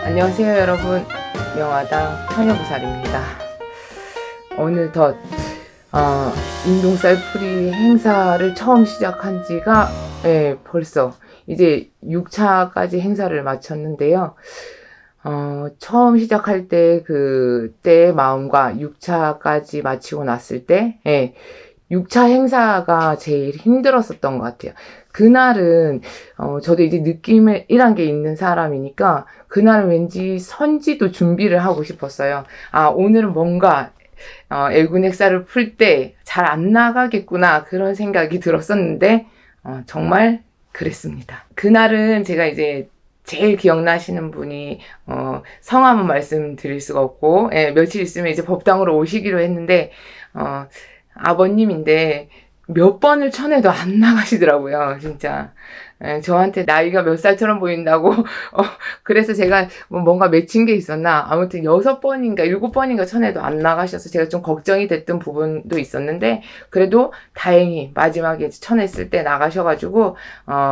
안녕하세요 여러분, 명화당 처녀부살입니다. 어느덧 인동쌀 풀이 행사를 처음 시작한 지가 벌써 이제 6차까지 행사를 마쳤는데요. 처음 시작할 때 그때의 마음과 6차까지 마치고 났을 때 6차 행사가 제일 힘들었었던 것 같아요. 그날은 저도 이제 느낌이란 게 있는 사람이니까 그날은 왠지 선지도 준비를 하고 싶었어요. 오늘은 뭔가 애군액사를 풀 때 잘 안 나가겠구나 그런 생각이 들었었는데 정말 그랬습니다. 그날은 제가 이제 제일 기억나시는 분이 성함은 말씀드릴 수가 없고 며칠 있으면 이제 법당으로 오시기로 했는데 아버님인데 몇 번을 쳐내도 안 나가시더라고요. 진짜 저한테 나이가 몇 살처럼 보인다고 그래서 제가 뭔가 맺힌 게 있었나 아무튼 6번인가 7번인가 쳐내도 안 나가셔서 제가 좀 걱정이 됐던 부분도 있었는데 그래도 다행히 마지막에 쳐냈을 때 나가셔가지고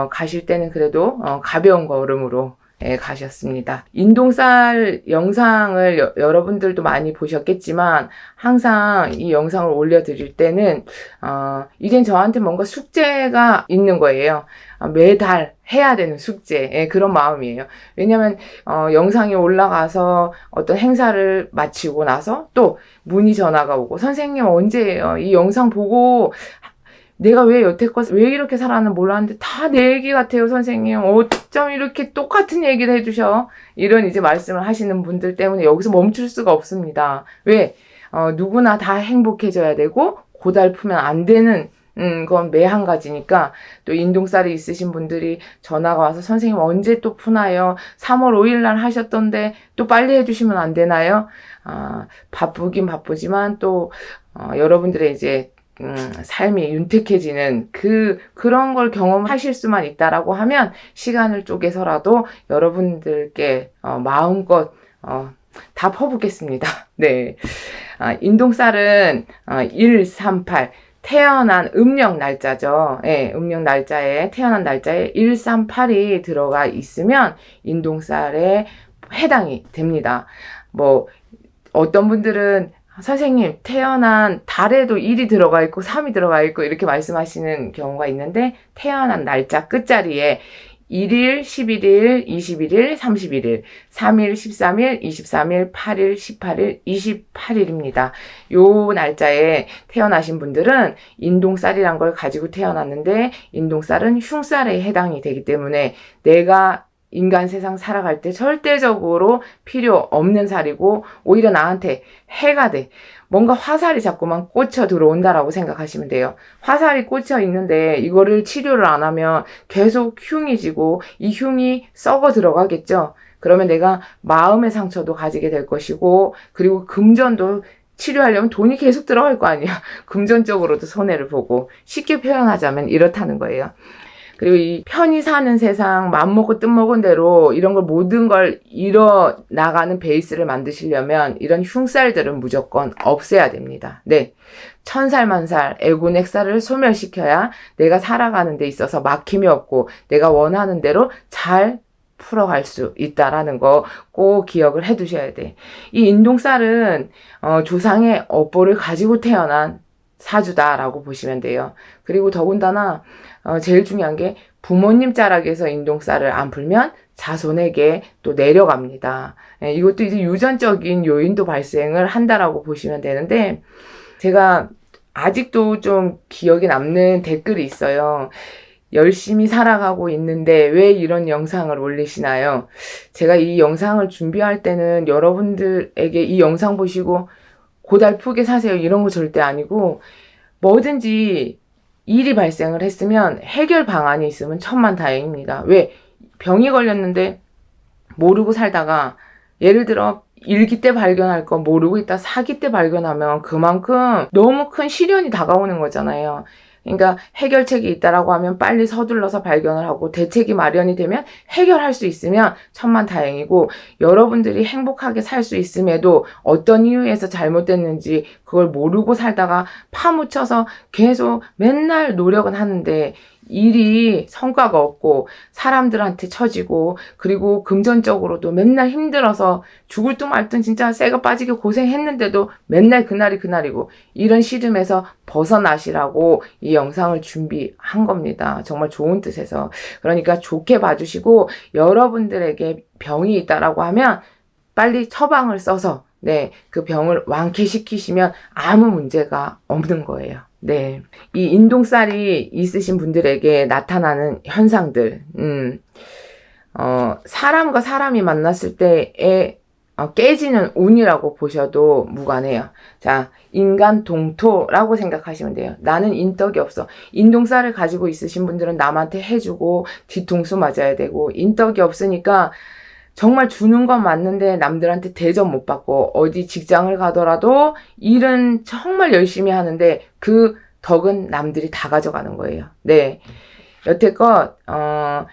가실 때는 그래도 가벼운 걸음으로 가셨습니다. 인동쌀 영상을 여러분들도 많이 보셨겠지만 항상 이 영상을 올려드릴 때는 이젠 저한테 뭔가 숙제가 있는 거예요. 매달 해야 되는 숙제 그런 마음이에요. 왜냐면 영상이 올라가서 어떤 행사를 마치고 나서 또 문의 전화가 오고 선생님 언제예요? 이 영상 보고 내가 왜 여태껏 왜 이렇게 살았는지 몰랐는데 다 내 얘기 같아요 선생님. 어쩜 이렇게 똑같은 얘기를 해주셔. 이런 이제 말씀을 하시는 분들 때문에 여기서 멈출 수가 없습니다. 왜? 누구나 다 행복해져야 되고 고달프면 안 되는 그건 매 한 가지니까 또 인동살이 있으신 분들이 전화가 와서 선생님 언제 또 푸나요? 3월 5일 날 하셨던데 또 빨리 해주시면 안 되나요? 바쁘긴 바쁘지만 또 여러분들의 이제 삶이 윤택해지는 그런 걸 경험하실 수만 있다라고 하면 시간을 쪼개서라도 여러분들께 마음껏 다 퍼붓겠습니다. 네. 인동살은 138 태어난 음력 날짜죠. 음력 날짜에 태어난 날짜에 138이 들어가 있으면 인동살에 해당이 됩니다. 어떤 분들은 선생님 태어난 달에도 1이 들어가 있고 3이 들어가 있고 이렇게 말씀하시는 경우가 있는데 태어난 날짜 끝자리에 1일, 11일, 21일, 31일, 3일, 13일, 23일, 8일, 18일, 28일입니다. 요 날짜에 태어나신 분들은 인동살이란 걸 가지고 태어났는데 인동살은 흉살에 해당이 되기 때문에 내가 인간 세상 살아갈 때 절대적으로 필요 없는 살이고 오히려 나한테 해가 돼. 뭔가 화살이 자꾸만 꽂혀 들어온다라고 생각하시면 돼요. 화살이 꽂혀 있는데 이거를 치료를 안 하면 계속 흉이 지고 이 흉이 썩어 들어가겠죠. 그러면 내가 마음의 상처도 가지게 될 것이고 그리고 금전도 치료하려면 돈이 계속 들어갈 거 아니야. 금전적으로도 손해를 보고 쉽게 표현하자면 이렇다는 거예요. 그리고 이 편히 사는 세상 맘먹고 뜻먹은 대로 이런 걸 모든 걸 이뤄 나가는 베이스를 만드시려면 이런 흉살들은 무조건 없애야 됩니다. 네. 천살만살 애군액살을 소멸시켜야 내가 살아가는 데 있어서 막힘이 없고 내가 원하는 대로 잘 풀어갈 수 있다라는 거 꼭 기억을 해 두셔야 돼. 이 인동살은 조상의 업보를 가지고 태어난 사주다라고 보시면 돼요. 그리고 더군다나 제일 중요한 게 부모님 자락에서 인동살을 안 풀면 자손에게 또 내려갑니다. 이것도 이제 유전적인 요인도 발생을 한다라고 보시면 되는데 제가 아직도 좀 기억에 남는 댓글이 있어요. 열심히 살아가고 있는데 왜 이런 영상을 올리시나요? 제가 이 영상을 준비할 때는 여러분들에게 이 영상 보시고 고달프게 사세요 이런 거 절대 아니고 뭐든지 일이 발생을 했으면 해결 방안이 있으면 천만다행입니다. 왜? 병이 걸렸는데 모르고 살다가 예를 들어 일기 때 발견할 거 모르고 있다 사기 때 발견하면 그만큼 너무 큰 시련이 다가오는 거잖아요. 그러니까 해결책이 있다라고 하면 빨리 서둘러서 발견을 하고 대책이 마련이 되면 해결할 수 있으면 천만다행이고 여러분들이 행복하게 살 수 있음에도 어떤 이유에서 잘못됐는지 그걸 모르고 살다가 파묻혀서 계속 맨날 노력은 하는데 일이 성과가 없고 사람들한테 처지고 그리고 금전적으로도 맨날 힘들어서 죽을 둥 말 둥 진짜 쇠가 빠지게 고생했는데도 맨날 그날이 그날이고 이런 시름에서 벗어나시라고 이 영상을 준비한 겁니다. 정말 좋은 뜻에서. 그러니까 좋게 봐주시고 여러분들에게 병이 있다라고 하면 빨리 처방을 써서 그 병을 완쾌시키시면 아무 문제가 없는 거예요. 이 인동살이 있으신 분들에게 나타나는 현상들, 사람과 사람이 만났을 때에 깨지는 운이라고 보셔도 무관해요. 자, 인간 동토라고 생각하시면 돼요. 나는 인덕이 없어. 인동살을 가지고 있으신 분들은 남한테 해주고 뒤통수 맞아야 되고, 인덕이 없으니까 정말 주는 건 맞는데 남들한테 대접 못 받고 어디 직장을 가더라도 일은 정말 열심히 하는데 그 덕은 남들이 다 가져가는 거예요. 여태껏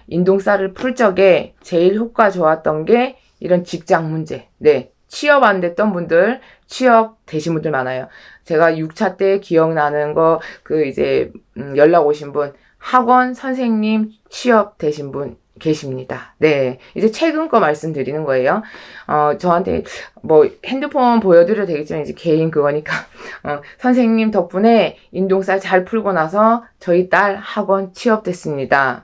인동살을 풀 적에 제일 효과 좋았던 게 이런 직장 문제. 취업 안 됐던 분들, 취업 되신 분들 많아요. 제가 6차 때 기억나는 거, 연락 오신 분, 학원 선생님 취업 되신 분 계십니다. 이제 최근 거 말씀드리는 거예요. 저한테 핸드폰 보여드려도 되겠지만 이제 개인 그거니까 선생님 덕분에 인동살 잘 풀고 나서 저희 딸 학원 취업됐습니다.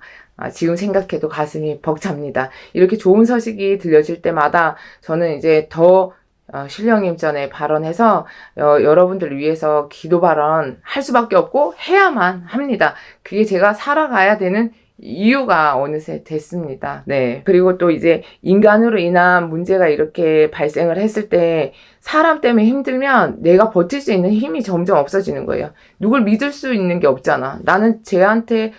지금 생각해도 가슴이 벅찹니다. 이렇게 좋은 소식이 들려질 때마다 저는 이제 더 신령님 전에 발언해서 여러분들 위해서 기도 발언 할 수밖에 없고 해야만 합니다. 그게 제가 살아가야 되는 이유가 어느새 됐습니다. 그리고 또 이제 인간으로 인한 문제가 이렇게 발생을 했을 때 사람 때문에 힘들면 내가 버틸 수 있는 힘이 점점 없어지는 거예요. 누굴 믿을 수 있는 게 없잖아. 나는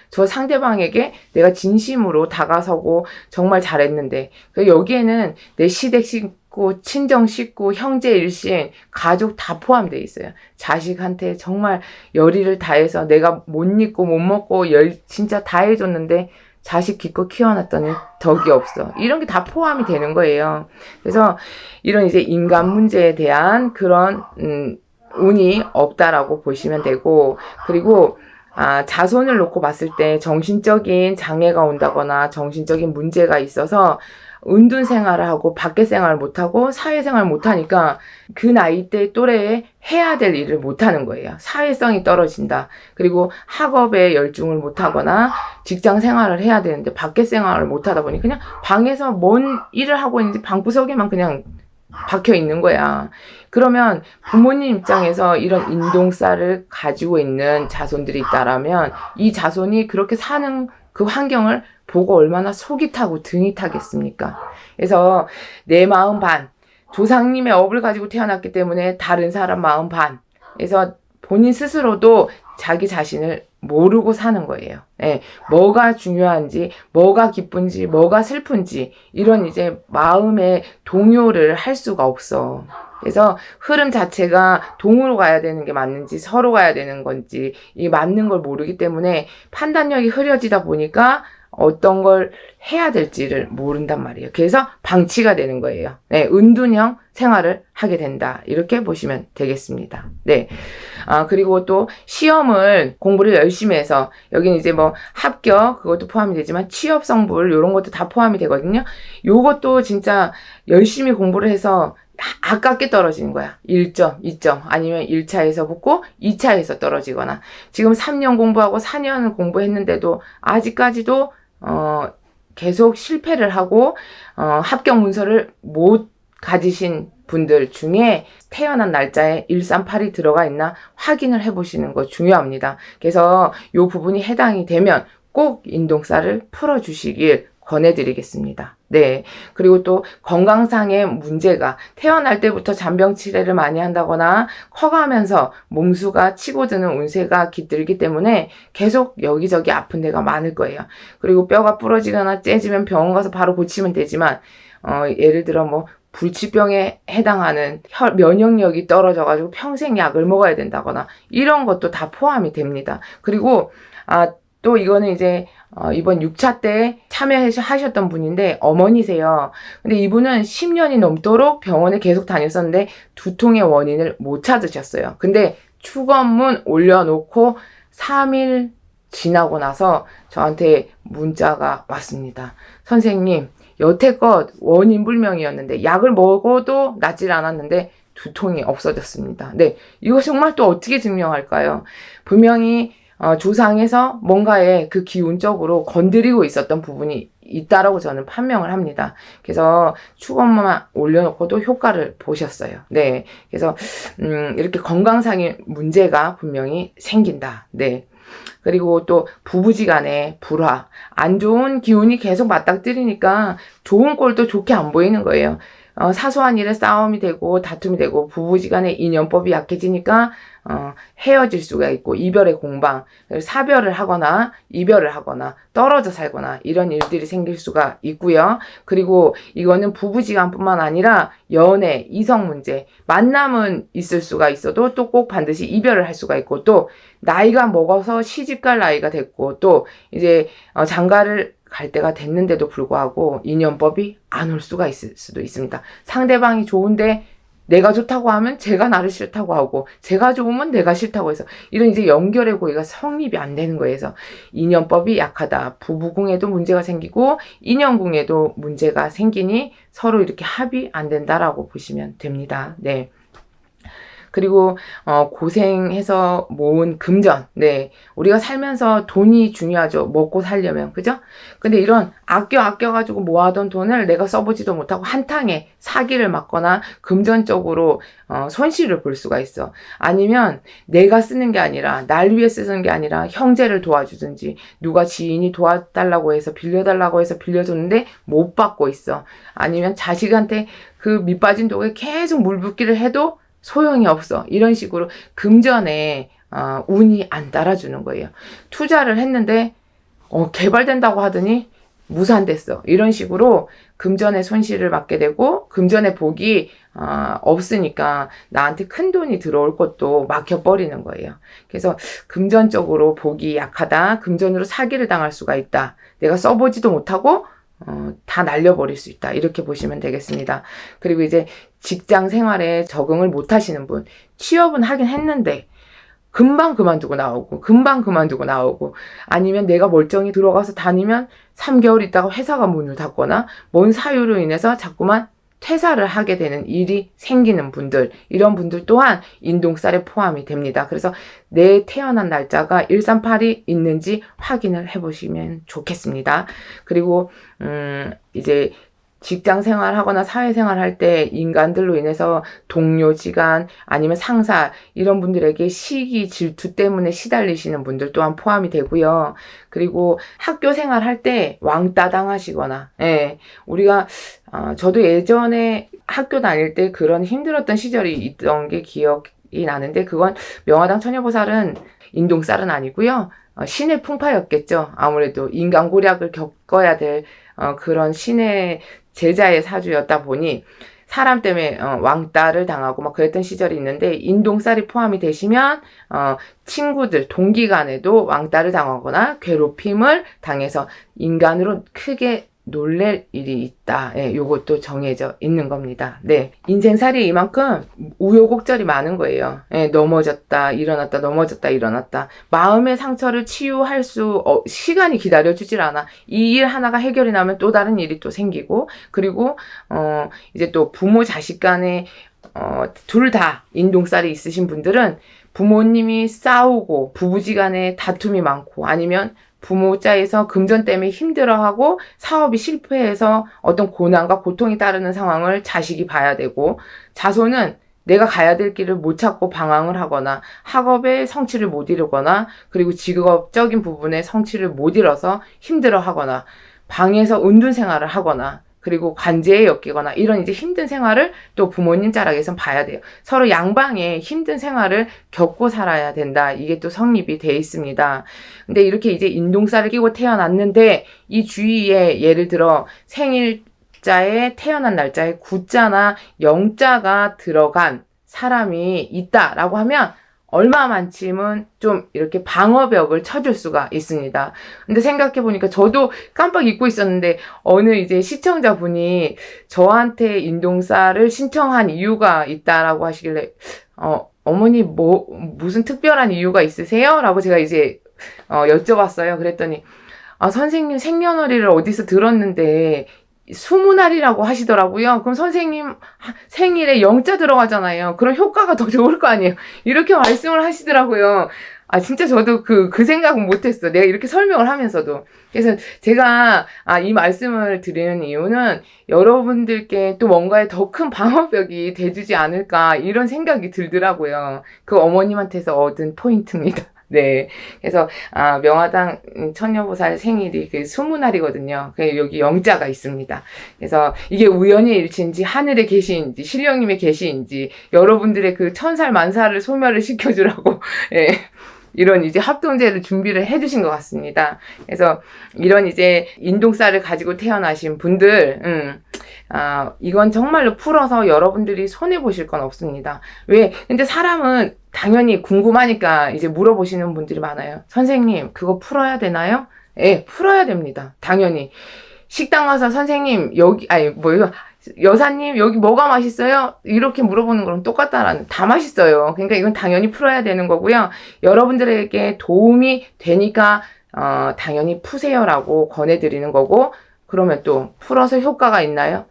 저 상대방에게 내가 진심으로 다가서고 정말 잘했는데 여기에는 내 시댁 식구, 친정 식구, 형제 일신, 가족 다 포함되어 있어요. 자식한테 정말 열의를 다해서 내가 못 입고 못 먹고 진짜 다 해줬는데 자식 기껏 키워놨더니 덕이 없어. 이런 게 다 포함이 되는 거예요. 그래서 이런 이제 인간 문제에 대한 그런 운이 없다라고 보시면 되고, 그리고 자손을 놓고 봤을 때 정신적인 장애가 온다거나 정신적인 문제가 있어서 은둔 생활을 하고 밖에 생활을 못하고 사회생활을 못하니까 그 나이대 또래에 해야 될 일을 못하는 거예요. 사회성이 떨어진다. 그리고 학업에 열중을 못하거나 직장 생활을 해야 되는데 밖에 생활을 못하다 보니 그냥 방에서 뭔 일을 하고 있는지 방구석에만 그냥 박혀 있는 거야. 그러면 부모님 입장에서 이런 인동살을 가지고 있는 자손들이 있다라면 이 자손이 그렇게 사는 그 환경을 보고 얼마나 속이 타고 등이 타겠습니까? 그래서 내 마음 반, 조상님의 업을 가지고 태어났기 때문에 다른 사람 마음 반. 그래서 본인 스스로도 자기 자신을 모르고 사는 거예요. 뭐가 중요한지, 뭐가 기쁜지, 뭐가 슬픈지 이런 이제 마음의 동요를 할 수가 없어. 그래서 흐름 자체가 동으로 가야 되는 게 맞는지 서로 가야 되는 건지 이 맞는 걸 모르기 때문에 판단력이 흐려지다 보니까 어떤 걸 해야 될지를 모른단 말이에요. 그래서 방치가 되는 거예요. 은둔형 생활을 하게 된다. 이렇게 보시면 되겠습니다. 그리고 또 시험을 공부를 열심히 해서 여기는 이제 합격 그것도 포함이 되지만 취업 성불 이런 것도 다 포함이 되거든요. 요것도 진짜 열심히 공부를 해서 아깝게 떨어지는 거야. 1점, 2점 아니면 1차에서 붙고 2차에서 떨어지거나 지금 3년 공부하고 4년을 공부했는데도 아직까지도 계속 실패를 하고 합격 문서를 못 가지신 분들 중에 태어난 날짜에 138이 들어가 있나 확인을 해보시는 거 중요합니다. 그래서 이 부분이 해당이 되면 꼭 인동살을 풀어주시길 권해드리겠습니다. 그리고 또 건강상의 문제가 태어날 때부터 잔병 치레를 많이 한다거나 커가면서 몸수가 치고드는 운세가 깃들기 때문에 계속 여기저기 아픈 데가 많을 거예요. 그리고 뼈가 부러지거나 째지면 병원 가서 바로 고치면 되지만 예를 들어 불치병에 해당하는 면역력이 떨어져가지고 평생 약을 먹어야 된다거나 이런 것도 다 포함이 됩니다. 그리고 또 이거는 이제 이번 6차 때 참여하셨던 분인데 어머니세요. 근데 이분은 10년이 넘도록 병원에 계속 다녔었는데 두통의 원인을 못 찾으셨어요. 근데 축원문 올려놓고 3일 지나고 나서 저한테 문자가 왔습니다. 선생님, 여태껏 원인 불명이었는데 약을 먹어도 낫질 않았는데 두통이 없어졌습니다. 네, 이거 정말 또 어떻게 증명할까요? 분명히 조상에서 뭔가의 그 기운적으로 건드리고 있었던 부분이 있다라고 저는 판명을 합니다. 그래서 축원만 올려놓고도 효과를 보셨어요. 네, 그래서 이렇게 건강상의 문제가 분명히 생긴다. 네. 그리고 또 부부지간에 불화, 안 좋은 기운이 계속 맞닥뜨리니까 좋은 꼴도 좋게 안 보이는 거예요. 사소한 일에 싸움이 되고 다툼이 되고 부부지간에 인연법이 약해지니까 헤어질 수가 있고 이별의 공방, 사별을 하거나 이별을 하거나 떨어져 살거나 이런 일들이 생길 수가 있고요. 그리고 이거는 부부지간뿐만 아니라 연애, 이성 문제, 만남은 있을 수가 있어도 또 꼭 반드시 이별을 할 수가 있고 또 나이가 먹어서 시집갈 나이가 됐고 또 이제 장가를 갈 때가 됐는데도 불구하고 인연법이 안 올 수가 있을 수도 있습니다. 상대방이 좋은데 내가 좋다고 하면 제가 나를 싫다고 하고 제가 좋으면 내가 싫다고 해서 이런 이제 연결의 고리가 성립이 안 되는 거예요. 그래서 인연법이 약하다. 부부궁에도 문제가 생기고 인연궁에도 문제가 생기니 서로 이렇게 합이 안 된다라고 보시면 됩니다. 네. 그리고 고생해서 모은 금전. 네. 우리가 살면서 돈이 중요하죠. 먹고 살려면. 그죠? 근데 이런 아껴가지고 모아둔 돈을 내가 써보지도 못하고 한탕에 사기를 맞거나 금전적으로 손실을 볼 수가 있어. 아니면 내가 쓰는 게 아니라 날 위해 쓰는 게 아니라 형제를 도와주든지 누가 지인이 도와달라고 해서 빌려달라고 해서 빌려줬는데 못 받고 있어. 아니면 자식한테 그 밑빠진 독에 계속 물 붓기를 해도 소용이 없어. 이런 식으로 금전에 운이 안 따라주는 거예요. 투자를 했는데 개발된다고 하더니 무산됐어. 이런 식으로 금전의 손실을 받게 되고 금전의 복이 없으니까 나한테 큰 돈이 들어올 것도 막혀버리는 거예요. 그래서 금전적으로 복이 약하다. 금전으로 사기를 당할 수가 있다. 내가 써보지도 못하고 다 날려버릴 수 있다. 이렇게 보시면 되겠습니다. 그리고 이제 직장 생활에 적응을 못 하시는 분, 취업은 하긴 했는데 금방 그만두고 나오고 아니면 내가 멀쩡히 들어가서 다니면 3개월 있다가 회사가 문을 닫거나 뭔 사유로 인해서 자꾸만 퇴사를 하게 되는 일이 생기는 분들, 이런 분들 또한 인동살에 포함이 됩니다. 그래서 내 태어난 날짜가 1382 있는지 확인을 해보시면 좋겠습니다. 그리고 이제 직장 생활하거나 사회생활 할 때 인간들로 인해서 동료, 지간 아니면 상사 이런 분들에게 시기, 질투 때문에 시달리시는 분들 또한 포함이 되고요. 그리고 학교 생활할 때 왕따 당하시거나, 예, 우리가 저도 예전에 학교 다닐 때 그런 힘들었던 시절이 있던 게 기억이 나는데 그건 명화당 처녀보살은 인동살은 아니고요. 신의 풍파였겠죠. 아무래도 인간고략을 겪어야 될 그런 신의 제자의 사주였다 보니 사람 때문에 왕따를 당하고 막 그랬던 시절이 있는데 인동살이 포함이 되시면 친구들, 동기 간에도 왕따를 당하거나 괴롭힘을 당해서 인간으로 크게 놀랄 일이 있다. 예, 요것도 정해져 있는 겁니다. 네. 인생살이 이만큼 우여곡절이 많은 거예요. 예, 넘어졌다, 일어났다, 넘어졌다, 일어났다. 마음의 상처를 치유할 시간이 기다려주질 않아. 이 일 하나가 해결이 나면 또 다른 일이 또 생기고, 그리고, 이제 또 부모 자식 간에, 둘 다 인동살이 있으신 분들은 부모님이 싸우고, 부부지간에 다툼이 많고, 아니면 부모자에서 금전 때문에 힘들어하고 사업이 실패해서 어떤 고난과 고통이 따르는 상황을 자식이 봐야 되고 자손은 내가 가야 될 길을 못 찾고 방황을 하거나 학업에 성취를 못 이루거나 그리고 직업적인 부분에 성취를 못 이뤄서 힘들어하거나 방에서 은둔 생활을 하거나 그리고 관제에 엮이거나 이런 이제 힘든 생활을 또 부모님 자락에선 봐야 돼요. 서로 양방에 힘든 생활을 겪고 살아야 된다. 이게 또 성립이 돼 있습니다. 근데 이렇게 이제 인동살을 끼고 태어났는데 이 주위에 예를 들어 생일자에 태어난 날짜에 구자나 영자가 들어간 사람이 있다라고 하면 얼마만큼은 좀 이렇게 방어벽을 쳐줄 수가 있습니다. 근데 생각해보니까 저도 깜빡 잊고 있었는데 어느 이제 시청자분이 저한테 인동살을 신청한 이유가 있다라고 하시길래 어머니 무슨 특별한 이유가 있으세요? 라고 제가 이제 여쭤봤어요. 그랬더니 선생님 생년월일을 어디서 들었는데 수문날이라고 하시더라고요. 그럼 선생님 생일에 영자 들어가잖아요. 그럼 효과가 더 좋을 거 아니에요. 이렇게 말씀을 하시더라고요. 진짜 저도 그 생각은 못했어. 내가 이렇게 설명을 하면서도. 그래서 제가 이 말씀을 드리는 이유는 여러분들께 또 뭔가의 더 큰 방어벽이 돼주지 않을까 이런 생각이 들더라고요. 그 어머님한테서 얻은 포인트입니다. 네. 그래서, 명화당 처녀보살 생일이 그 20날이거든요. 여기 영자가 있습니다. 그래서 이게 우연의 일치인지, 하늘의 계시인지, 신령님의 계시인지, 여러분들의 그 천살 만살을 소멸을 시켜주라고, 예. 이런 이제 합동제를 준비를 해주신 것 같습니다. 그래서 이런 이제 인동살을 가지고 태어나신 분들, 이건 정말로 풀어서 여러분들이 손해보실 건 없습니다. 왜? 근데 사람은 당연히 궁금하니까 이제 물어보시는 분들이 많아요. 선생님, 그거 풀어야 되나요? 예, 풀어야 됩니다. 당연히. 식당 가서 선생님, 여사님, 여기 뭐가 맛있어요? 이렇게 물어보는 거랑 똑같다라는, 다 맛있어요. 그러니까 이건 당연히 풀어야 되는 거고요. 여러분들에게 도움이 되니까, 당연히 푸세요라고 권해드리는 거고, 그러면 또 풀어서 효과가 있나요?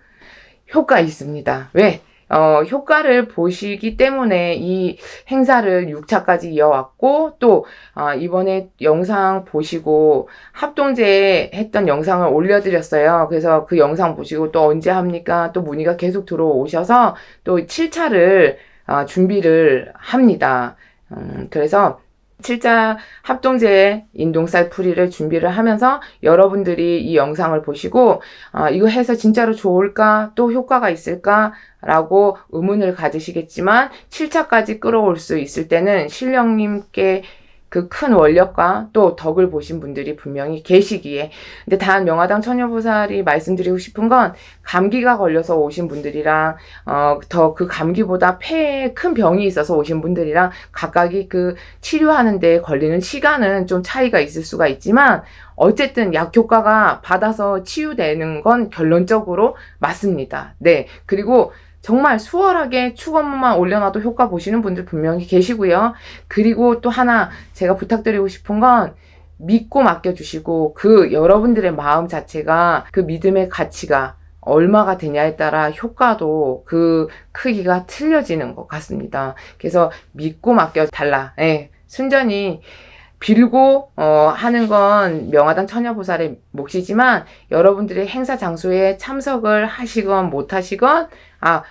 효과 있습니다. 왜? 효과를 보시기 때문에 이 행사를 6차까지 이어왔고, 또, 이번에 영상 보시고, 합동제 했던 영상을 올려드렸어요. 그래서 그 영상 보시고 또 언제 합니까? 또 문의가 계속 들어오셔서 또 7차를, 준비를 합니다. 그래서 7차 합동제 인동살 풀이를 준비를 하면서 여러분들이 이 영상을 보시고 이거 해서 진짜로 좋을까? 또 효과가 있을까? 라고 의문을 가지시겠지만 7차까지 끌어올 수 있을 때는 신령님께 그 큰 원력과 또 덕을 보신 분들이 분명히 계시기에. 근데 단 명화당 처녀보살이 말씀드리고 싶은 건 감기가 걸려서 오신 분들이랑 더 그 감기보다 폐에 큰 병이 있어서 오신 분들이랑 각각이 그 치료하는 데 걸리는 시간은 좀 차이가 있을 수가 있지만 어쨌든 약 효과가 받아서 치유되는 건 결론적으로 맞습니다. 네. 그리고 정말 수월하게 축원문만 올려놔도 효과 보시는 분들 분명히 계시고요. 그리고 또 하나 제가 부탁드리고 싶은 건 믿고 맡겨주시고 그 여러분들의 마음 자체가 그 믿음의 가치가 얼마가 되냐에 따라 효과도 그 크기가 틀려지는 것 같습니다. 그래서 믿고 맡겨달라. 예, 순전히 빌고 하는 건 명화당 처녀보살의 몫이지만 여러분들의 행사 장소에 참석을 하시건 못하시건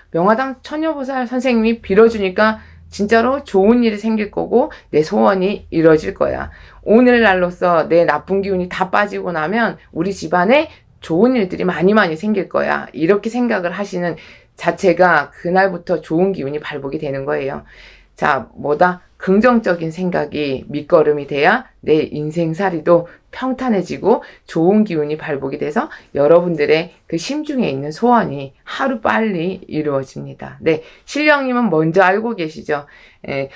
명화당 처녀보살 선생님이 빌어주니까 진짜로 좋은 일이 생길 거고 내 소원이 이루어질 거야. 오늘날로서 내 나쁜 기운이 다 빠지고 나면 우리 집안에 좋은 일들이 많이 생길 거야. 이렇게 생각을 하시는 자체가 그날부터 좋은 기운이 발복이 되는 거예요. 자, 뭐다? 긍정적인 생각이 밑거름이 돼야 내 인생살이도 평탄해지고 좋은 기운이 발복이 돼서 여러분들의 그 심중에 있는 소원이 하루빨리 이루어집니다. 네, 신령님은 먼저 알고 계시죠.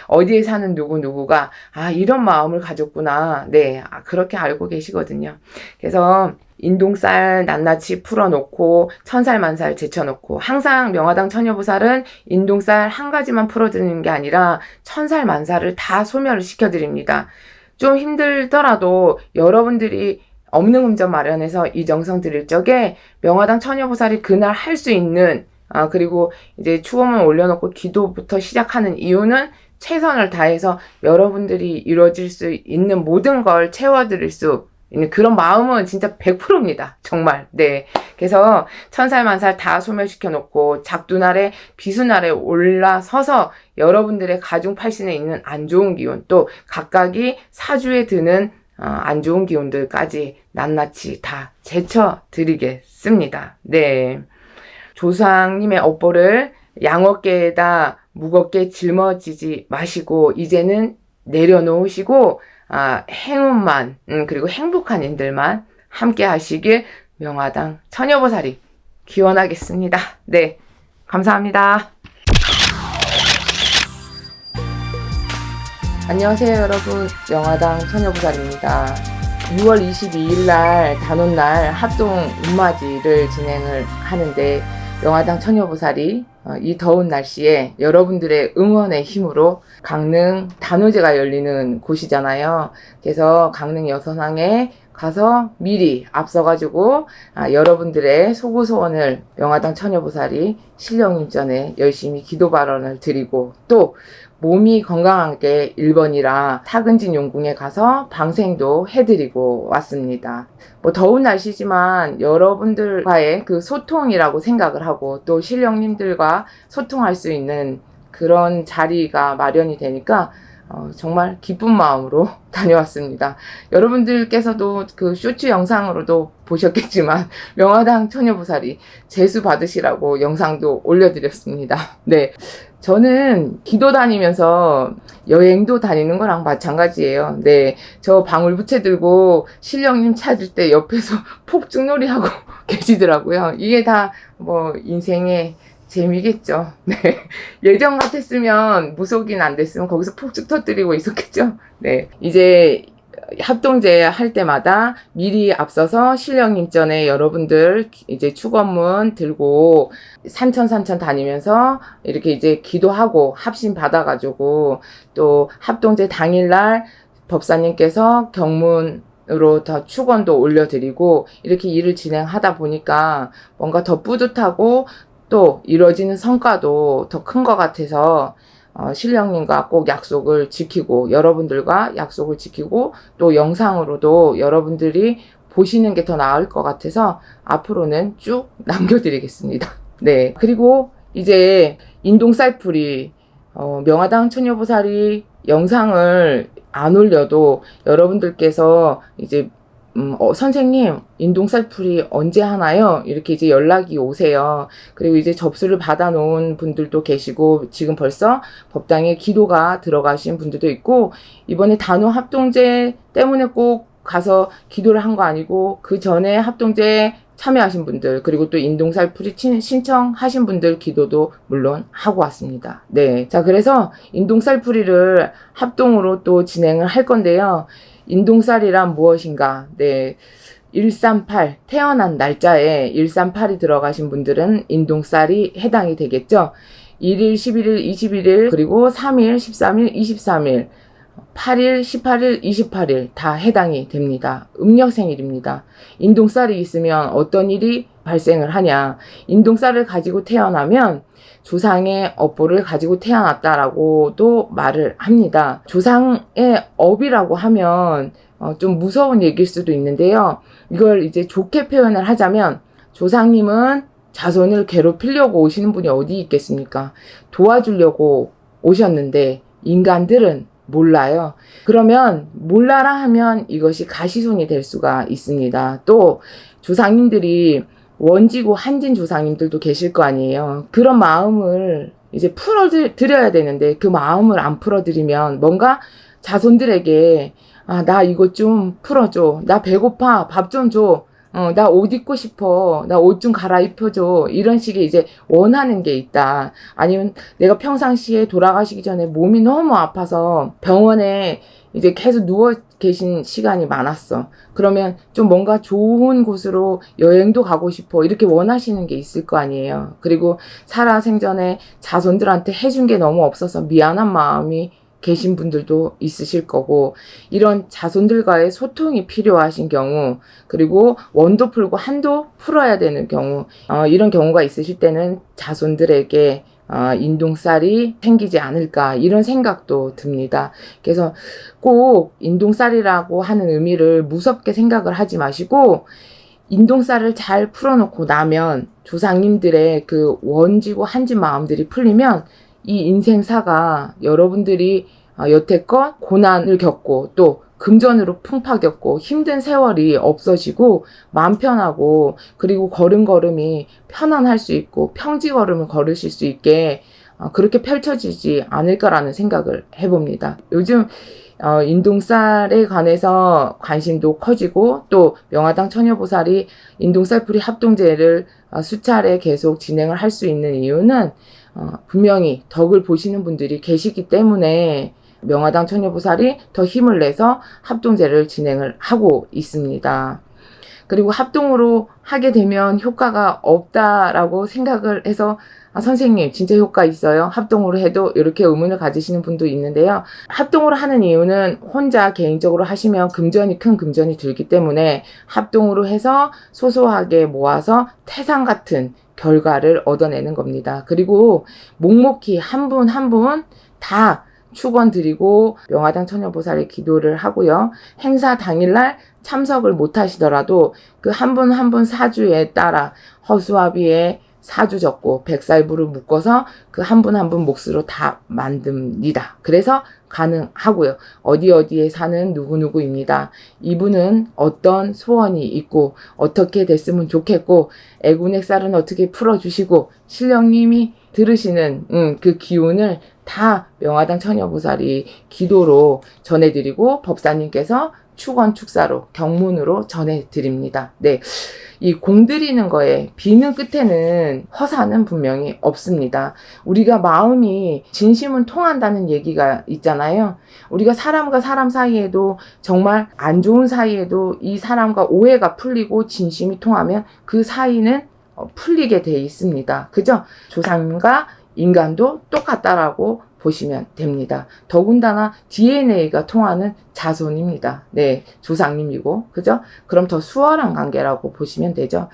어디에 사는 누구누구가 이런 마음을 가졌구나. 네, 그렇게 알고 계시거든요. 그래서 인동살 낱낱이 풀어놓고 천살 만살 제쳐놓고 항상 명화당 처녀보살은 인동살 한 가지만 풀어드리는 게 아니라 천살 만살을 다 소멸을 시켜드립니다. 좀 힘들더라도 여러분들이 없는 금전 마련해서 이 정성 드릴 적에 명화당 처녀보살이 그날 할 수 있는 그리고 이제 추호문 올려놓고 기도부터 시작하는 이유는 최선을 다해서 여러분들이 이루어질 수 있는 모든 걸 채워드릴 수 있는 그런 마음은 진짜 100%입니다. 정말. 네. 그래서 천살 만살 다 소멸시켜 놓고 작두날에 비수날에 올라서서 여러분들의 가중팔신에 있는 안 좋은 기운 또 각각이 사주에 드는 안 좋은 기운들까지 낱낱이 다 제쳐 드리겠습니다. 네. 조상님의 업보를 양어깨에다 무겁게 짊어지지 마시고 이제는 내려놓으시고 행운만 그리고 행복한 일들만 함께 하시길 명화당 처녀보살이 기원하겠습니다. 네, 감사합니다. 안녕하세요 여러분, 명화당 처녀보살입니다. 6월 22일 날 단오날 합동 운맞이를 진행을 하는데 명화당 처녀보살이 이 더운 날씨에 여러분들의 응원의 힘으로 강릉 단오제가 열리는 곳이잖아요. 그래서 강릉 여선항에 가서 미리 앞서가지고 여러분들의 소구소원을 명화당 처녀보살이 신령님 전에 열심히 기도 발언을 드리고, 또 몸이 건강한 게 1번이라 타근진 용궁에 가서 방생도 해드리고 왔습니다. 뭐 더운 날씨지만 여러분들과의 그 소통이라고 생각을 하고, 또 신령님들과 소통할 수 있는 그런 자리가 마련이 되니까 정말 기쁜 마음으로 다녀왔습니다. 여러분들께서도 그 쇼츠 영상으로도 보셨겠지만 명화당 처녀보살이 제수 받으시라고 영상도 올려드렸습니다. 네, 저는 기도 다니면서 여행도 다니는 거랑 마찬가지예요. 네, 저 방울부채 들고 신령님 찾을 때 옆에서 폭죽놀이 하고 계시더라고요. 이게 다 뭐 인생의 재미겠죠. 네. 예전 같았으면 무속인 안 됐으면 거기서 폭죽 터뜨리고 있었겠죠. 네. 이제 합동제 할 때마다 미리 앞서서 신령님 전에 여러분들 이제 축원문 들고 산천 다니면서 이렇게 이제 기도하고 합심 받아가지고, 또 합동제 당일날 법사님께서 경문으로 더 축원도 올려드리고, 이렇게 일을 진행하다 보니까 뭔가 더 뿌듯하고 또 이루어지는 성과도 더 큰 것 같아서 신령님과 꼭 약속을 지키고, 여러분들과 약속을 지키고, 또 영상으로도 여러분들이 보시는 게 더 나을 것 같아서 앞으로는 쭉 남겨드리겠습니다. 네. 그리고 이제 인동살풀이 명화당 처녀보살이 영상을 안 올려도 여러분들께서 이제 선생님, 인동살풀이 언제 하나요? 이렇게 이제 연락이 오세요. 그리고 이제 접수를 받아놓은 분들도 계시고, 지금 벌써 법당에 기도가 들어가신 분들도 있고, 이번에 단오 합동제 때문에 꼭 가서 기도를 한 거 아니고, 그 전에 합동제 참여하신 분들, 그리고 또 인동살풀이 신청하신 분들 기도도 물론 하고 왔습니다. 네. 자, 그래서 인동살풀이를 합동으로 또 진행을 할 건데요. 인동살이란 무엇인가? 네. 138, 태어난 날짜에 138이 들어가신 분들은 인동살이 해당이 되겠죠. 1일, 11일, 21일, 그리고 3일, 13일, 23일, 8일, 18일, 28일 다 해당이 됩니다. 음력생일입니다. 인동살이 있으면 어떤 일이 발생을 하냐? 인동살을 가지고 태어나면 조상의 업보를 가지고 태어났다라고도 말을 합니다. 조상의 업이라고 하면 좀 무서운 얘기일 수도 있는데요. 이걸 이제 좋게 표현을 하자면, 조상님은 자손을 괴롭히려고 오시는 분이 어디 있겠습니까? 도와주려고 오셨는데 인간들은 몰라요. 그러면 몰라라 하면 이것이 가시손이 될 수가 있습니다. 또 조상님들이 원지고 한진 조상님들도 계실 거 아니에요. 그런 마음을 이제 풀어드려야 되는데, 그 마음을 안 풀어드리면 뭔가 자손들에게 나 이거 좀 풀어줘, 나 배고파, 밥 좀 줘, 나 옷 입고 싶어, 나 옷 좀 갈아입혀줘, 이런 식의 이제 원하는 게 있다. 아니면 내가 평상시에 돌아가시기 전에 몸이 너무 아파서 병원에 이제 계속 누워 계신 시간이 많았어. 그러면 좀 뭔가 좋은 곳으로 여행도 가고 싶어, 이렇게 원하시는 게 있을 거 아니에요. 그리고 살아생전에 자손들한테 해준 게 너무 없어서 미안한 마음이 계신 분들도 있으실 거고, 이런 자손들과의 소통이 필요하신 경우, 그리고 원도 풀고 한도 풀어야 되는 경우, 이런 경우가 있으실 때는 자손들에게 인동살이 생기지 않을까, 이런 생각도 듭니다. 그래서 꼭 인동살이라고 하는 의미를 무섭게 생각을 하지 마시고, 인동살을 잘 풀어놓고 나면 조상님들의 그 원지고 한진 마음들이 풀리면 이 인생사가 여러분들이 여태껏 고난을 겪고 또 금전으로 풍파 겪고 힘든 세월이 없어지고 마음 편하고, 그리고 걸음걸음이 편안할 수 있고 평지걸음을 걸으실 수 있게 그렇게 펼쳐지지 않을까라는 생각을 해봅니다. 요즘 인동살에 관해서 관심도 커지고, 또 명화당 처녀보살이 인동살풀이 합동제를 수차례 계속 진행을 할 수 있는 이유는 분명히 덕을 보시는 분들이 계시기 때문에 명화당 처녀보살이 더 힘을 내서 합동제를 진행을 하고 있습니다. 그리고 합동으로 하게 되면 효과가 없다라고 생각을 해서 선생님 진짜 효과 있어요? 합동으로 해도? 이렇게 의문을 가지시는 분도 있는데요. 합동으로 하는 이유는 혼자 개인적으로 하시면 큰 금전이 들기 때문에 합동으로 해서 소소하게 모아서 태산 같은 결과를 얻어내는 겁니다. 그리고 묵묵히 한 분 한 분 다 축원 드리고 명화당 처녀보살의 기도를 하고요. 행사 당일날 참석을 못 하시더라도 그 한 분 한 분 사주에 따라 허수아비에 사주 적고 백살부를 묶어서 그 한 분 한 분 몫으로 다 만듭니다. 그래서 가능하고요. 어디에 사는 누구누구입니다. 이분은 어떤 소원이 있고 어떻게 됐으면 좋겠고 애군액살은 어떻게 풀어주시고 신령님이 들으시는 그 기운을 다 명화당 처녀보살이 기도로 전해드리고 법사님께서 축원 축사로 경문으로 전해드립니다. 네. 이 공드리는 거에 비는 끝에는 허사는 분명히 없습니다. 우리가 마음이 진심은 통한다는 얘기가 있잖아요. 우리가 사람과 사람 사이에도 정말 안 좋은 사이에도 이 사람과 오해가 풀리고 진심이 통하면 그 사이는 풀리게 돼 있습니다. 그죠? 조상과 인간도 똑같다라고 보시면 됩니다. 더군다나 DNA가 통하는 자손입니다. 네, 조상님이고, 그죠? 그럼 더 수월한 관계라고 보시면 되죠.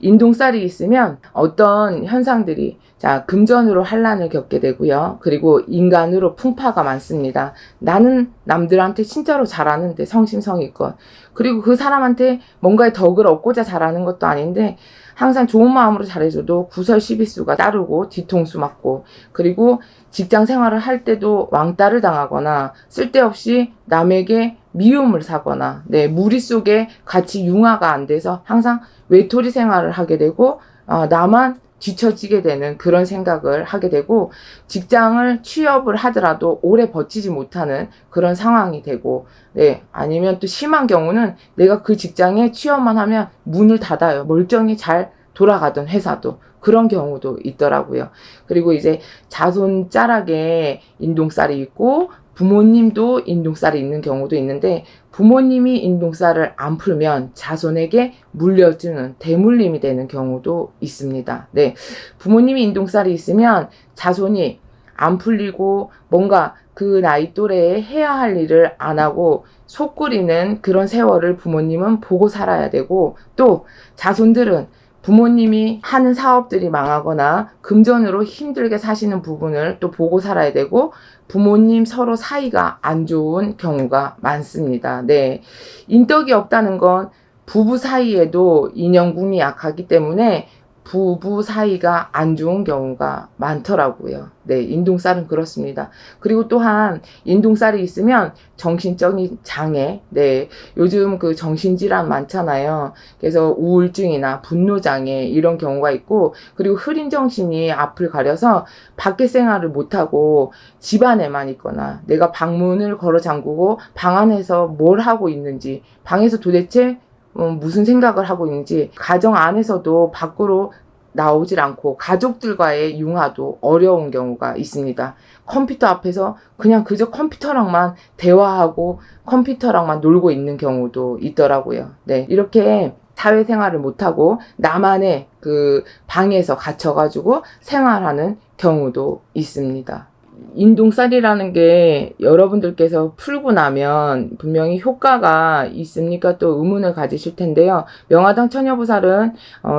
인동살이 있으면 어떤 현상들이, 자, 금전으로 환란을 겪게 되고요. 그리고 인간으로 풍파가 많습니다. 나는 남들한테 진짜로 잘하는데 성심성의껏. 그리고 그 사람한테 뭔가의 덕을 얻고자 잘하는 것도 아닌데 항상 좋은 마음으로 잘해줘도 구설시비수가 따르고 뒤통수 맞고, 그리고 직장 생활을 할 때도 왕따를 당하거나 쓸데없이 남에게 미움을 사거나, 네, 무리 속에 같이 융화가 안 돼서 항상 외톨이 생활을 하게 되고 나만 뒤처지게 되는 그런 생각을 하게 되고, 직장을 취업을 하더라도 오래 버티지 못하는 그런 상황이 되고, 네, 아니면 또 심한 경우는 내가 그 직장에 취업만 하면 문을 닫아요. 멀쩡히 잘 돌아가던 회사도. 그런 경우도 있더라고요. 그리고 이제 자손 자락에 인동살이 있고 부모님도 인동살이 있는 경우도 있는데, 부모님이 인동살을 안 풀면 자손에게 물려주는 대물림이 되는 경우도 있습니다. 네, 부모님이 인동살이 있으면 자손이 안 풀리고 뭔가 그 나이 또래에 해야 할 일을 안 하고 속 끓이는 그런 세월을 부모님은 보고 살아야 되고, 또 자손들은 부모님이 하는 사업들이 망하거나 금전으로 힘들게 사시는 부분을 또 보고 살아야 되고, 부모님 서로 사이가 안 좋은 경우가 많습니다. 네, 인덕이 없다는 건 부부 사이에도 인연궁이 약하기 때문에 부부 사이가 안 좋은 경우가 많더라고요. 네, 인동살은 그렇습니다. 그리고 또한 인동살이 있으면 정신적인 장애, 네, 요즘 그 정신질환 많잖아요. 그래서 우울증이나 분노장애 이런 경우가 있고, 그리고 흐린 정신이 앞을 가려서 밖에 생활을 못하고 집안에만 있거나, 내가 방문을 걸어 잠그고 방 안에서 뭘 하고 있는지, 방에서 도대체 무슨 생각을 하고 있는지, 가정 안에서도 밖으로 나오질 않고 가족들과의 융화도 어려운 경우가 있습니다. 컴퓨터 앞에서 그냥 그저 컴퓨터랑만 대화하고 컴퓨터랑만 놀고 있는 경우도 있더라고요. 네, 이렇게 사회생활을 못하고 나만의 그 방에서 갇혀가지고 생활하는 경우도 있습니다. 인동살이라는 게 여러분들께서 풀고 나면 분명히 효과가 있습니까? 또 의문을 가지실 텐데요. 명화당 처녀보살은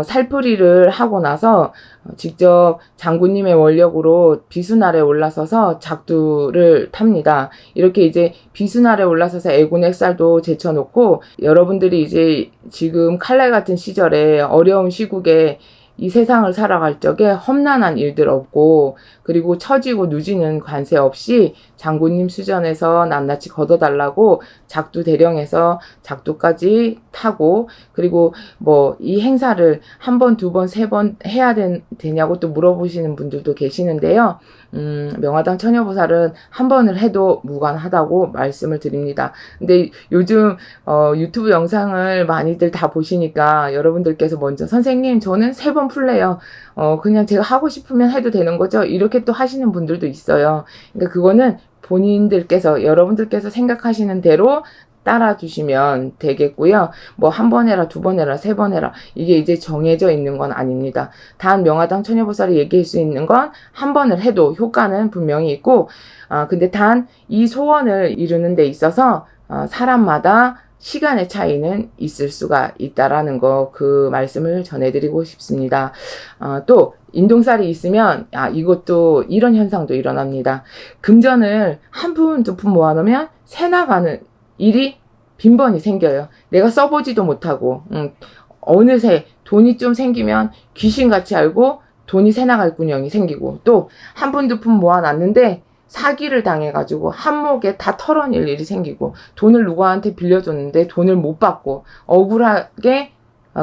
살풀이를 하고 나서 직접 장군님의 원력으로 비수날에 올라서서 작두를 탑니다. 이렇게 이제 비수날에 올라서서 애군액살도 제쳐놓고, 여러분들이 이제 지금 칼날 같은 시절에 어려운 시국에 이 세상을 살아갈 적에 험난한 일들 없고, 그리고 처지고 누지는 관세 없이 장군님 수전에서 낱낱이 걷어달라고 작두 대령에서 작두까지 타고, 그리고 뭐 이 행사를 한 번, 두 번, 세 번 해야 되냐고 또 물어보시는 분들도 계시는데요. 명화당 처녀보살은 한 번을 해도 무관하다고 말씀을 드립니다. 근데 요즘 유튜브 영상을 많이들 다 보시니까 여러분들께서 먼저 선생님 저는 3번 풀래요. 그냥 제가 하고 싶으면 해도 되는 거죠? 이렇게 또 하시는 분들도 있어요. 그러니까 그거는 본인들께서, 여러분들께서 생각하시는 대로 따라주시면 되겠고요. 뭐 한 번 해라, 두 번 해라, 세 번 해라, 이게 이제 정해져 있는 건 아닙니다. 단 명화당 처녀보살이 얘기할 수 있는 건 한 번을 해도 효과는 분명히 있고, 근데 단 이 소원을 이루는 데 있어서 사람마다 시간의 차이는 있을 수가 있다라는 거, 그 말씀을 전해드리고 싶습니다. 또 인동살이 있으면 이것도 이런 현상도 일어납니다. 금전을 한 푼, 두 푼 모아놓으면 새 나가는 일이 빈번히 생겨요. 내가 써보지도 못하고 어느새 돈이 좀 생기면 귀신같이 알고 돈이 새 나갈 군형이 생기고, 또 한 푼, 두 푼 모아놨는데 사기를 당해가지고 한몫에 다 털어낼 일이 생기고, 돈을 누구한테 빌려줬는데 돈을 못 받고 억울하게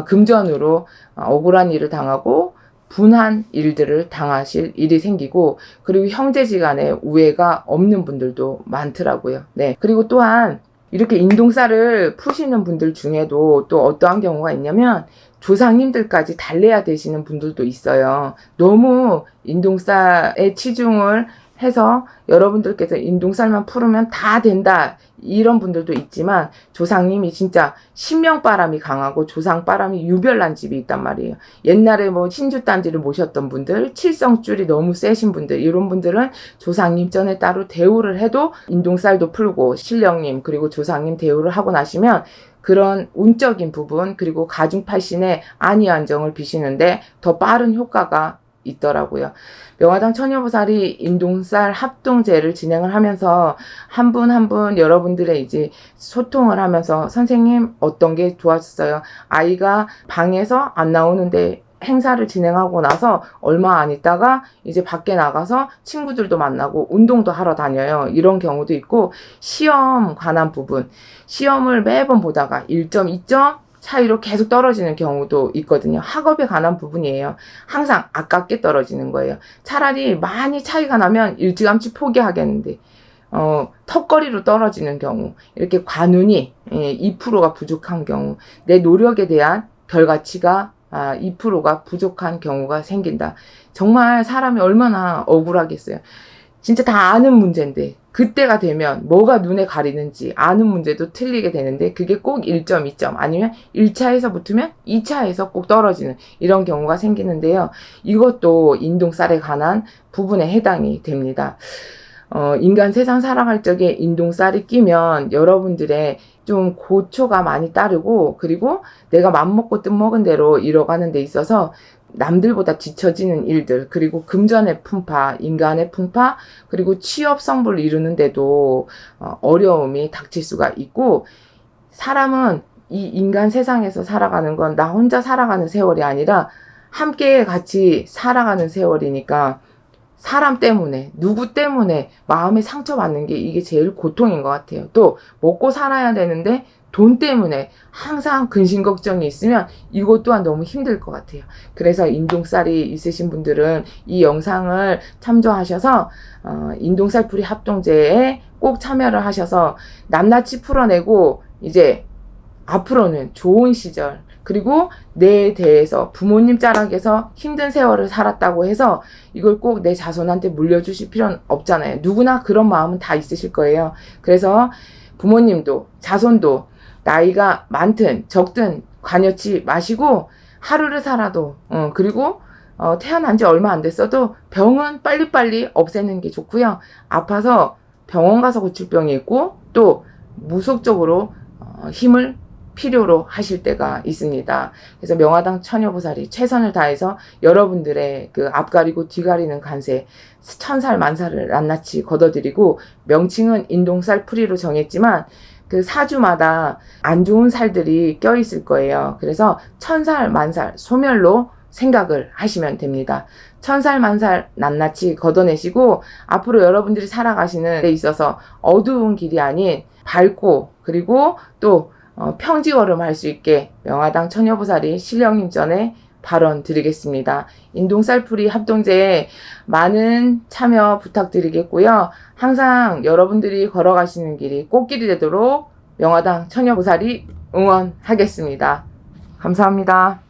금전으로 억울한 일을 당하고 분한 일들을 당하실 일이 생기고, 그리고 형제지간에 우애가 없는 분들도 많더라고요. 네. 그리고 또한 이렇게 인동살을 푸시는 분들 중에도 또 어떠한 경우가 있냐면 조상님들까지 달래야 되시는 분들도 있어요. 너무 인동살에 치중을 해서 여러분들께서 인동살만 풀으면 다 된다, 이런 분들도 있지만 조상님이 진짜 신명바람이 강하고 조상바람이 유별난 집이 있단 말이에요. 옛날에 뭐 신주단지를 모셨던 분들, 칠성줄이 너무 세신 분들, 이런 분들은 조상님 전에 따로 대우를 해도 인동살도 풀고, 신령님 그리고 조상님 대우를 하고 나시면 그런 운적인 부분, 그리고 가중팔신의 안위안정을 비시는데 더 빠른 효과가 있더라고요. 명화당 처녀보살이 인동살 합동제를 진행을 하면서 한 분 한 분 여러분들의 이제 소통을 하면서, 선생님 어떤 게 좋았어요? 아이가 방에서 안 나오는데 행사를 진행하고 나서 얼마 안 있다가 이제 밖에 나가서 친구들도 만나고 운동도 하러 다녀요. 이런 경우도 있고, 시험 관한 부분, 시험을 매번 보다가 1점, 2점 차이로 계속 떨어지는 경우도 있거든요. 학업에 관한 부분이에요. 항상 아깝게 떨어지는 거예요. 차라리 많이 차이가 나면 일찌감치 포기하겠는데 턱걸이로 떨어지는 경우, 이렇게 관운이 2%가 부족한 경우, 내 노력에 대한 결과치가 2%가 부족한 경우가 생긴다. 정말 사람이 얼마나 억울하겠어요. 진짜 다 아는 문제인데 그때가 되면 뭐가 눈에 가리는지 아는 문제도 틀리게 되는데, 그게 꼭 1점, 2점 아니면 1차에서 붙으면 2차에서 꼭 떨어지는 이런 경우가 생기는데요. 이것도 인동살에 관한 부분에 해당이 됩니다. 인간 세상 살아갈 적에 인동살이 끼면 여러분들의 좀 고초가 많이 따르고, 그리고 내가 맘먹고 뜻먹은 대로 이뤄가는 데 있어서 남들보다 뒤처지는 일들, 그리고 금전의 풍파, 인간의 풍파, 그리고 취업 성불을 이루는데도 어려움이 닥칠 수가 있고, 사람은 이 인간 세상에서 살아가는 건 나 혼자 살아가는 세월이 아니라 함께 같이 살아가는 세월이니까, 사람 때문에, 누구 때문에 마음에 상처받는 게 이게 제일 고통인 것 같아요. 또 먹고 살아야 되는데 돈 때문에 항상 근심 걱정이 있으면 이것 또한 너무 힘들 것 같아요. 그래서 인동살이 있으신 분들은 이 영상을 참조하셔서 인동살풀이 합동제에 꼭 참여를 하셔서 낱낱이 풀어내고, 이제 앞으로는 좋은 시절, 그리고 내에 대해서 부모님 자락에서 힘든 세월을 살았다고 해서 이걸 꼭 내 자손한테 물려주실 필요는 없잖아요. 누구나 그런 마음은 다 있으실 거예요. 그래서 부모님도 자손도 나이가 많든 적든 관여치 마시고 하루를 살아도, 그리고 태어난 지 얼마 안 됐어도 병은 빨리빨리 없애는 게 좋고요. 아파서 병원 가서 고칠 병이 있고, 또 무속적으로 힘을 필요로 하실 때가 있습니다. 그래서 명화당 처녀보살이 최선을 다해서 여러분들의 그 앞가리고 뒤가리는 간세, 천살 만살을 낱낱이 걷어드리고, 명칭은 인동살 풀이로 정했지만 그 사주마다 안 좋은 살들이 껴있을 거예요. 그래서 천살 만살 소멸로 생각을 하시면 됩니다. 천살 만살 낱낱이 걷어내시고, 앞으로 여러분들이 살아가시는 데 있어서 어두운 길이 아닌 밝고, 그리고 또 평지걸음 할 수 있게 명화당 처녀보살이 신령님 전에 발언 드리겠습니다. 인동살풀이 합동제에 많은 참여 부탁드리겠고요. 항상 여러분들이 걸어가시는 길이 꽃길이 되도록 명화당 처녀보살이 응원하겠습니다. 감사합니다.